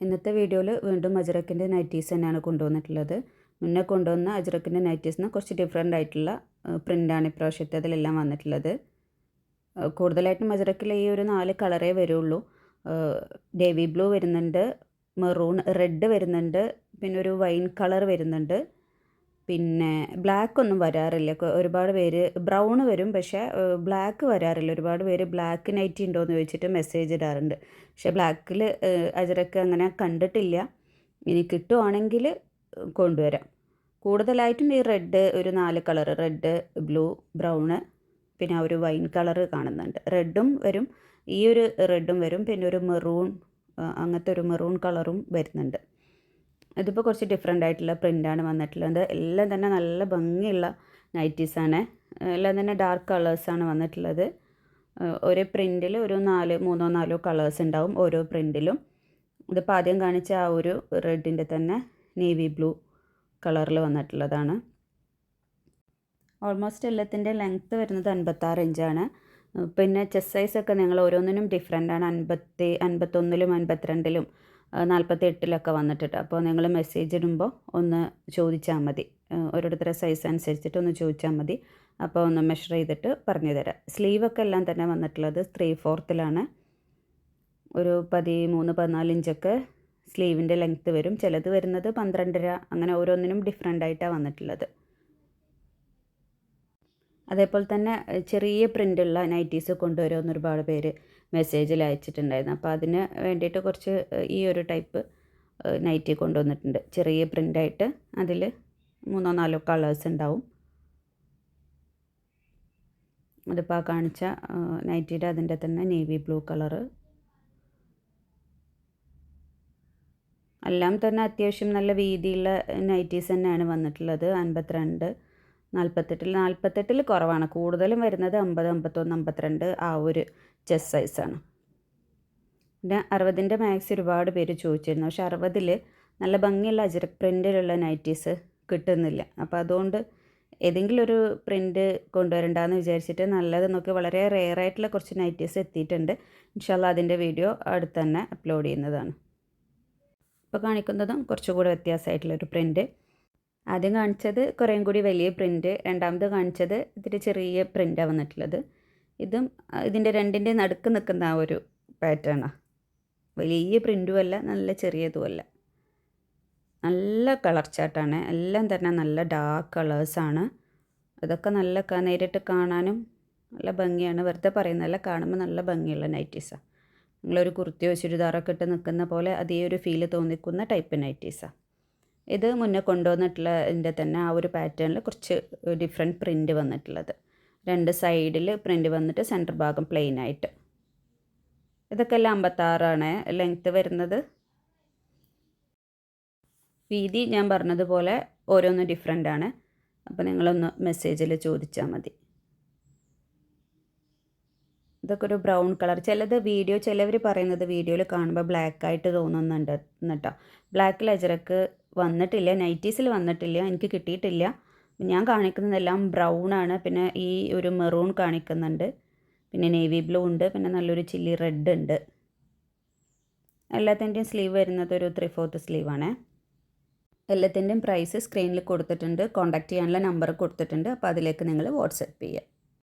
ഇന്നത്തെ വീഡിയോയിൽ വീണ്ടും അജ്രക്കിൻ്റെ നൈറ്റീസ് തന്നെയാണ് കൊണ്ടുവന്നിട്ടുള്ളത്. മുന്നേ കൊണ്ടുവന്ന അജ്രക്കിൻ്റെ നൈറ്റീസിന് കുറച്ച് ഡിഫറെൻ്റ് ആയിട്ടുള്ള പ്രിൻ്റാണ് ഇപ്രാവശ്യത്തെ അതിലെല്ലാം വന്നിട്ടുള്ളത്. കൂടുതലായിട്ടും അജ്രക്കിൽ ഈ ഒരു 4 കളറേ വരുള്ളൂ. നേവി ബ്ലൂ വരുന്നുണ്ട്, മെറൂൺ റെഡ് വരുന്നുണ്ട്, പിന്നെ ഒരു വൈൻ കളർ വരുന്നുണ്ട്, പിന്നെ ബ്ലാക്ക് ഒന്നും വരാറില്ല. ഒരുപാട് പേര് ബ്രൗൺ വരും, പക്ഷേ ബ്ലാക്ക് വരാറില്ല. ഒരുപാട് പേര് ബ്ലാക്ക് നൈറ്റി ഉണ്ടോ എന്ന് ചോദിച്ചിട്ട് മെസ്സേജ് ഇടാറുണ്ട്. പക്ഷേ ബ്ലാക്കിൽ അജ്രക്ക് അങ്ങനെ കണ്ടിട്ടില്ല. ഇനി കിട്ടുവാണെങ്കിൽ കൊണ്ടുവരാം. കൂടുതലായിട്ടും ഈ റെഡ് ഒരു 4 കളർ, റെഡ്, ബ്ലൂ, ബ്രൗണ്, പിന്നെ ഒരു വൈൻ കളർ കാണുന്നുണ്ട്. റെഡും വരും, ഈ ഒരു റെഡും വരും, പിന്നെ ഒരു മെറൂൺ, അങ്ങനത്തെ ഒരു മെറൂൺ കളറും വരുന്നുണ്ട്. ഇതിപ്പോൾ കുറച്ച് ഡിഫറെൻ്റ് ആയിട്ടുള്ള പ്രിൻ്റാണ് വന്നിട്ടുള്ളത്. എല്ലാം തന്നെ നല്ല ഭംഗിയുള്ള നൈറ്റീസാണ്. എല്ലാം തന്നെ ഡാർക്ക് കളേഴ്സാണ് വന്നിട്ടുള്ളത്. ഒരു പ്രിൻറ്റിൽ ഒരു 3-4 കളേഴ്സ് ഉണ്ടാവും ഓരോ പ്രിൻറ്റിലും. ഇതിപ്പോൾ ആദ്യം കാണിച്ച ആ ഒരു റെഡിൻ്റെ തന്നെ നേവി ബ്ലൂ കളറിൽ വന്നിട്ടുള്ളതാണ്. ഓൾമോസ്റ്റ് എല്ലാത്തിൻ്റെ ലെങ്ത്ത് വരുന്നത് 56 ഇഞ്ചാണ്. പിന്നെ ചെസ്റ്റ് സൈസൊക്കെ നിങ്ങൾ ഓരോന്നിനും ഡിഫറെൻ്റാണ്. 51-ലും 52-ലും 48-ലൊക്കെ വന്നിട്ടുണ്ട്. അപ്പോൾ നിങ്ങൾ മെസ്സേജ് ഇടുമ്പോൾ ഒന്ന് ചോദിച്ചാൽ മതി. ഓരോരുത്തരുടെ സൈസ് അനുസരിച്ചിട്ട് ഒന്ന് ചോദിച്ചാൽ മതി. അപ്പോൾ ഒന്ന് മെഷർ ചെയ്തിട്ട് പറഞ്ഞു തരാം. സ്ലീവൊക്കെ എല്ലാം തന്നെ വന്നിട്ടുള്ളത് 3/4-ലാണ്. ഒരു 13-14 ഇഞ്ചൊക്കെ സ്ലീവിൻ്റെ ലെങ്ത്ത് വരും. ചിലത് വരുന്നത് 12.5, അങ്ങനെ ഓരോന്നിനും ഡിഫറെൻ്റ് ആയിട്ടാണ് വന്നിട്ടുള്ളത്. അതേപോലെ തന്നെ ചെറിയ പ്രിൻ്റുള്ള നൈറ്റീസ് കൊണ്ടുവരുമെന്ന് ഒരുപാട് പേര് മെസ്സേജിൽ അയച്ചിട്ടുണ്ടായിരുന്നു. അപ്പോൾ അതിന് വേണ്ടിയിട്ട് കുറച്ച് ഈ ഒരു ടൈപ്പ് നൈറ്റി കൊണ്ടുവന്നിട്ടുണ്ട്. ചെറിയ പ്രിൻ്റായിട്ട് അതിൽ 3-4 കളേഴ്സ് ഉണ്ടാവും. അതിപ്പോൾ കാണിച്ച നൈറ്റിയുടെ അതിൻ്റെ തന്നെ നേവി ബ്ലൂ കളറ്. എല്ലാം തന്നെ അത്യാവശ്യം നല്ല വീതിയുള്ള നൈറ്റീസ് തന്നെയാണ് വന്നിട്ടുള്ളത്. 52, 48-ൽ കുറവാണ്. കൂടുതലും വരുന്നത് 50, 51, 52 ആ ഒരു ചെസ്റ്റ് സൈസാണ്. പിന്നെ 60-ൻ്റെ മാക്സി ഒരുപാട് പേര് ചോദിച്ചിരുന്നു. പക്ഷെ 60-ൽ നല്ല ഭംഗിയുള്ള അജ്രക് പ്രിൻ്റിലുള്ള നൈറ്റീസ് കിട്ടുന്നില്ല. അപ്പോൾ അതുകൊണ്ട് ഏതെങ്കിലും ഒരു പ്രിൻ്റ് കൊണ്ടുവരണ്ടെന്ന് വിചാരിച്ചിട്ട് നല്ലത് നോക്കി വളരെ റെയർ ആയിട്ടുള്ള കുറച്ച് നൈറ്റീസ് എത്തിയിട്ടുണ്ട്. ഇൻഷാല്ലാ അതിൻ്റെ വീഡിയോ അടുത്ത് തന്നെ അപ്ലോഡ് ചെയ്യുന്നതാണ്. ഇപ്പോൾ കാണിക്കുന്നതും കുറച്ചുകൂടി വ്യത്യാസമായിട്ടുള്ളൊരു പ്രിൻ്റ്. ആദ്യം കാണിച്ചത് കുറേയും കൂടി വലിയ പ്രിൻ്റ്, രണ്ടാമത് കാണിച്ചത് ഇത്തിരി ചെറിയ പ്രിൻ്റാണ് വന്നിട്ടുള്ളത്. ഇതും ഇതിൻ്റെ രണ്ടിൻ്റെ നടുക്ക് നിൽക്കുന്ന ആ ഒരു പാറ്റേണാണ്. വലിയ പ്രിൻ്റും അല്ല, നല്ല ചെറിയതുമല്ല. നല്ല കളർ ചാർട്ടാണ്. എല്ലാം തന്നെ നല്ല ഡാർക്ക് കളേഴ്സാണ്. അതൊക്കെ നല്ല നേരിട്ട് കാണാനും നല്ല ഭംഗിയാണ്. വെറുതെ പറയുന്നതല്ല, കാണുമ്പോൾ നല്ല ഭംഗിയുള്ള നൈറ്റീസാണ്. നിങ്ങളൊരു കുർത്തിയോ ചുരിദാറൊക്കെ ഇട്ട് നിൽക്കുന്ന പോലെ അതേ ഒരു ഫീല് തോന്നിക്കുന്ന ടൈപ്പ് നൈറ്റീസാണ്. ഇത് മുന്നേ കൊണ്ടുവന്നിട്ടുള്ളതിൻ്റെ തന്നെ ആ ഒരു പാറ്റേണിൽ കുറച്ച് ഡിഫറെൻറ്റ് പ്രിൻ്റ് വന്നിട്ടുള്ളത്. 2 സൈഡിൽ പ്രിൻ്റ് വന്നിട്ട് സെൻറ്റർ ഭാഗം പ്ലെയിൻ ആയിട്ട്. ഇതൊക്കെ എല്ലാം 56 ലെങ്ത്ത് വരുന്നത്. വീതി ഞാൻ പറഞ്ഞതുപോലെ ഓരോന്ന് ഡിഫറെൻ്റ് ആണ്. അപ്പോൾ നിങ്ങളൊന്ന് മെസ്സേജിൽ ചോദിച്ചാൽ മതി. ഇതൊക്കെ ഒരു ബ്രൗൺ കളർ. ചിലവർ പറയുന്നത് വീഡിയോയിൽ കാണുമ്പോൾ ബ്ലാക്ക് ആയിട്ട് തോന്നുന്നുണ്ട് എന്നിട്ടോ. ബ്ലാക്കിൽ അജ്രക്ക് വന്നിട്ടില്ല, നൈറ്റീസിൽ വന്നിട്ടില്ല, എനിക്ക് കിട്ടിയിട്ടില്ല. ഞാൻ കാണിക്കുന്നതെല്ലാം ബ്രൗൺ ആണ്. പിന്നെ ഈ ഒരു മെറൂൺ കാണിക്കുന്നുണ്ട്, പിന്നെ നേവി ബ്ലൂ ഉണ്ട്, പിന്നെ നല്ലൊരു ചില്ലി റെഡ് ഉണ്ട്. എല്ലാത്തിൻ്റെയും സ്ലീവ് വരുന്നത് ഒരു 3/4 സ്ലീവാണ്. എല്ലാത്തിൻ്റെയും പ്രൈസ് സ്ക്രീനിൽ കൊടുത്തിട്ടുണ്ട്. കോൺടാക്റ്റ് ചെയ്യാനുള്ള നമ്പർ കൊടുത്തിട്ടുണ്ട്. അപ്പോൾ അതിലേക്ക് നിങ്ങൾ വാട്സപ്പ് ചെയ്യുക.